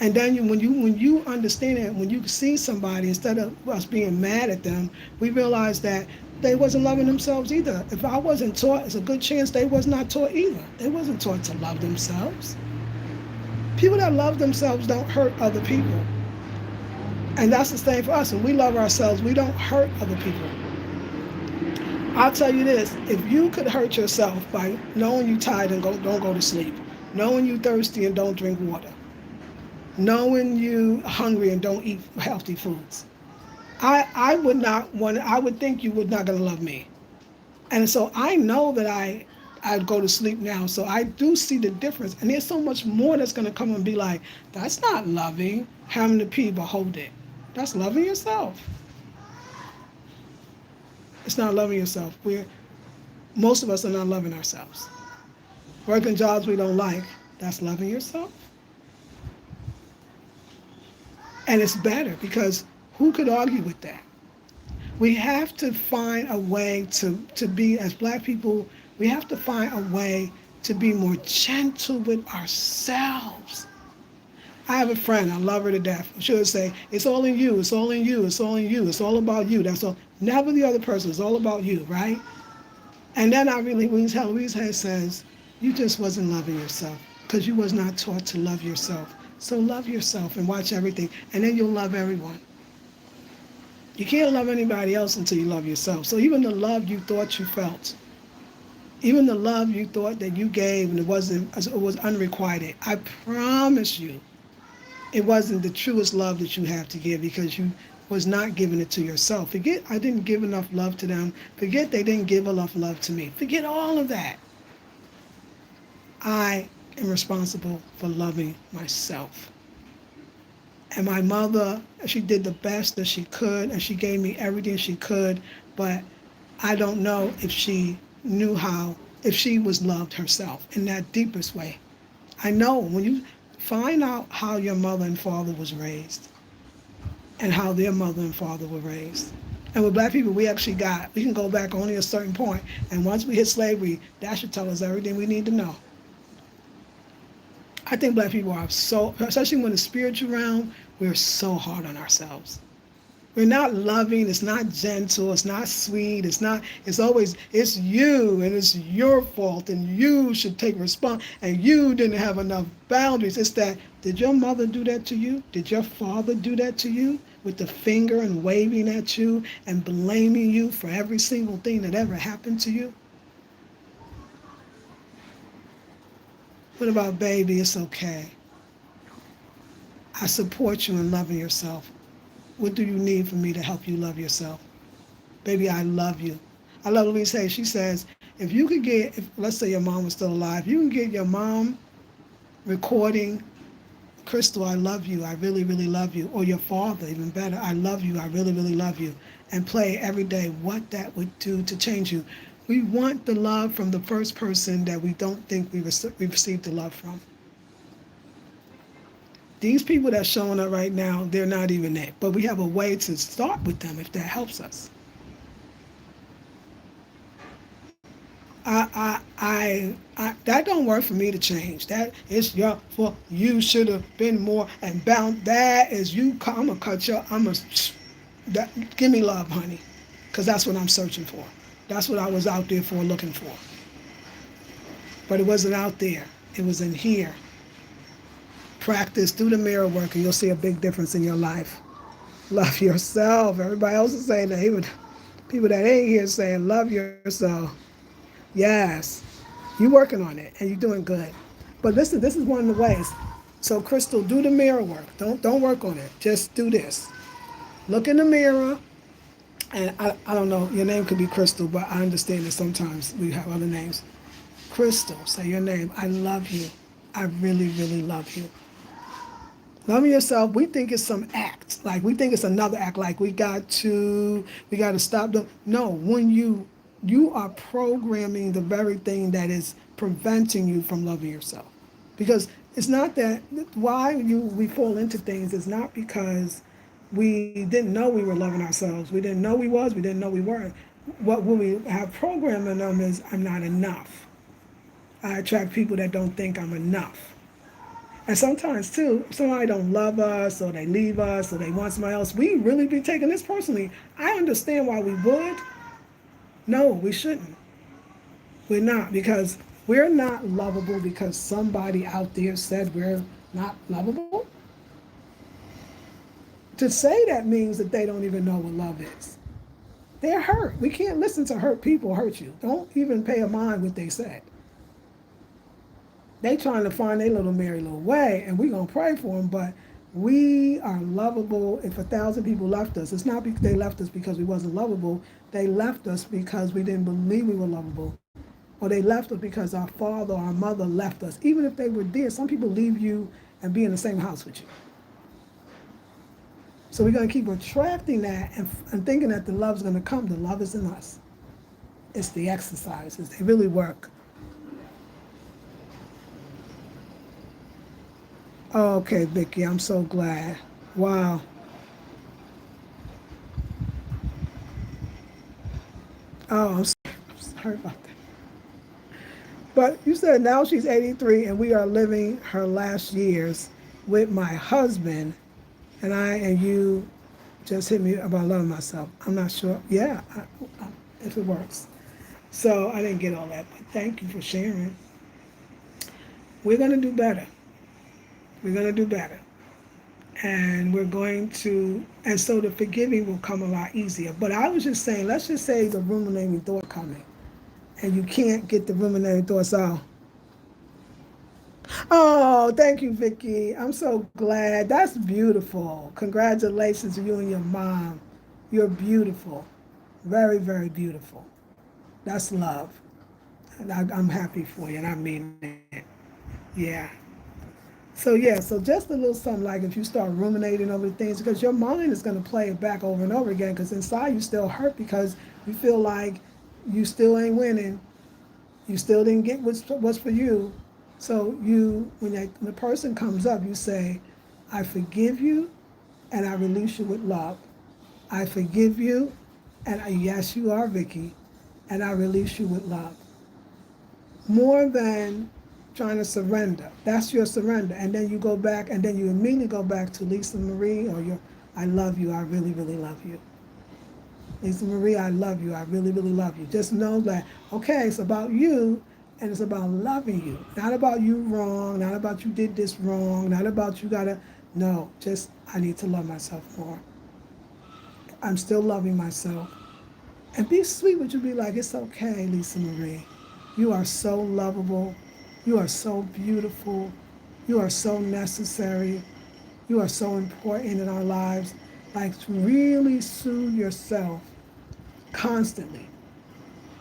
And then when you understand it, when you see somebody, instead of us being mad at them, we realize that they wasn't loving themselves either. If I wasn't taught, it's a good chance they was not taught either. They wasn't taught to love themselves. People that love themselves don't hurt other people. And that's the same for us. When we love ourselves, we don't hurt other people. I'll tell you this, if you could hurt yourself by knowing you tired and don't go to sleep, knowing you thirsty and don't drink water, knowing you hungry and don't eat healthy foods, I would think you would not gonna love me. And so I know that I'd go to sleep now. So I do see the difference. And there's so much more that's gonna come and be like, that's not loving, having to pee, but hold it. That's loving yourself. It's not loving yourself. Most of us are not loving ourselves. Working jobs we don't like, that's loving yourself. And it's better because who could argue with that? We have to find a way to be, as Black people, we have to find a way to be more gentle with ourselves. I have a friend, I love her to death. She would say, it's all in you, it's all in you, it's all in you, it's all about you. That's all. Never the other person, it's all about you, right? And then Louise Hay says, you just wasn't loving yourself because you was not taught to love yourself. So love yourself and watch everything, and then you'll love everyone. You can't love anybody else until you love yourself. So even the love you thought you felt, even the love you thought that you gave and it was unrequited, I promise you, it wasn't the truest love that you have to give because you was not giving it to yourself. Forget I didn't give enough love to them. Forget they didn't give enough love to me. Forget all of that. I am responsible for loving myself. And my mother, she did the best that she could, and she gave me everything she could, but I don't know if she knew how, if she was loved herself in that deepest way. I know when you find out how your mother and father was raised and how their mother and father were raised. And with black people, we can go back only a certain point. And once we hit slavery, that should tell us everything we need to know. I think black people are so, especially when the spiritual realm, we're so hard on ourselves. We're not loving, it's not gentle, it's not sweet, it's always, it's you and it's your fault and you should take response and you didn't have enough boundaries. It's that, did your mother do that to you? Did your father do that to you? With the finger and waving at you and blaming you for every single thing that ever happened to you? What about, baby, it's okay. I support you in loving yourself. What do you need for me to help you love yourself? Baby, I love you. I love Louise Hay. She says, if you could get, if, let's say your mom was still alive, you can get your mom recording, Crystal, I love you, I really, really love you, or your father, even better, I love you, I really, really love you, and play every day what that would do to change you. We want the love from the first person that we don't think we received the love from. These people that's showing up right now, they're not even there. But we have a way to start with them if that helps us. That don't work for me to change. That is your fault. You should have been more and bound. That is you. I'm gonna cut you. Give me love, honey, because that's what I'm searching for. That's what I was out there for, looking for. But it wasn't out there. It was in here. Practice, do the mirror work, and you'll see a big difference in your life. Love yourself. Everybody else is saying that. Even people that ain't here saying love yourself. Yes, you're working on it, and you're doing good. But listen, this is one of the ways. So, Crystal, do the mirror work. Don't work on it. Just do this. Look in the mirror, and I don't know. Your name could be Crystal, but I understand that sometimes we have other names. Crystal, say your name. I love you. I really, really love you. Loving yourself, we think it's some act. Like we think it's another act. Like we got to stop them. No, when you are programming the very thing that is preventing you from loving yourself. Because it's not that why we fall into things is not because we didn't know we were loving ourselves. We didn't know we didn't know we weren't. What we have programmed in them is I'm not enough. I attract people that don't think I'm enough. And sometimes too, somebody don't love us or they leave us or they want somebody else. We really be taking this personally. I understand why we would. No, we shouldn't. We're not, because we're not lovable because somebody out there said we're not lovable. To say that means that they don't even know what love is. They're hurt. We can't listen to hurt people hurt you. Don't even pay a mind what they said. They trying to find their little merry little way, and we're going to pray for them, but we are lovable. If 1,000 people left us, it's not because they left us because we wasn't lovable. They left us because we didn't believe we were lovable. Or they left us because our father or our mother left us. Even if they were dead, some people leave you and be in the same house with you. So we're going to keep attracting that and thinking that the love's going to come. The love is in us. It's the exercises. They really work. Okay, Vicki, I'm so glad. Wow. Oh, I'm sorry about that. But you said now she's 83 and we are living her last years with my husband, and I and you just hit me about loving myself. I'm not sure. Yeah, if it works. So I didn't get all that, but thank you for sharing. We're going to do better. We're going to do better. And we're going to, and so the forgiving will come a lot easier. But I was just saying, let's just say the ruminating thought coming, and you can't get the ruminating thoughts out. Oh, thank you, Vicki. I'm so glad. That's beautiful. Congratulations to you and your mom. You're beautiful. Very, very beautiful. That's love. And I'm happy for you, and I mean it. Yeah. So yeah, so just a little something like if you start ruminating over things, because your mind is going to play it back over and over again, because inside you still hurt because you feel like you still ain't winning, you still didn't get what's for you. So when the person comes up, you say, I forgive you and I release you with love. I forgive you and yes, you are Vicky, and I release you with love. More than trying to surrender. That's your surrender. And then you go back, and then you immediately go back to Lisa Marie or your, I love you, I really, really love you. Lisa Marie, I love you, I really, really love you. Just know that, okay, it's about you, and it's about loving you. Not about you wrong, not about you did this wrong, not about you gotta, no, just I need to love myself more. I'm still loving myself. And be sweet with you, be like, it's okay, Lisa Marie. You are so lovable. You are so beautiful. You are so necessary. You are so important in our lives. Like, really soothe yourself constantly.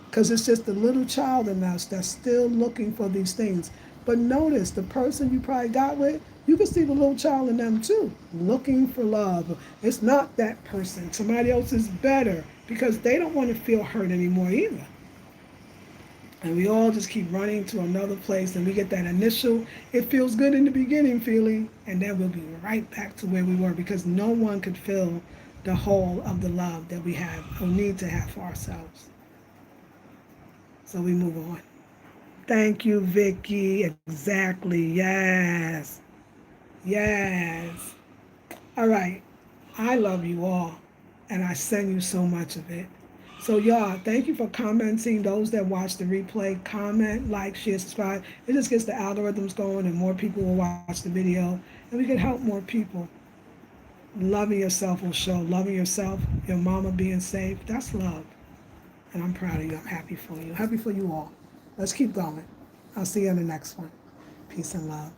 Because it's just the little child in us that's still looking for these things. But notice the person you probably got with, you can see the little child in them too, looking for love. It's not that person. Somebody else is better because they don't want to feel hurt anymore either. And we all just keep running to another place, and we get that initial, it feels good in the beginning feeling, and then we'll be right back to where we were because no one could fill the whole of the love that we have or need to have for ourselves. So we move on. Thank you, Vicky. Exactly. Yes. Yes. All right. I love you all, and I send you so much of it. So y'all, thank you for commenting. Those that watch the replay, comment, like, share, subscribe. It just gets the algorithms going, and more people will watch the video, and we can help more people. Loving yourself will show. Loving yourself, your mama being safe, that's love. And I'm proud of you. I'm happy for you. Happy for you all. Let's keep going. I'll see you on the next one. Peace and love.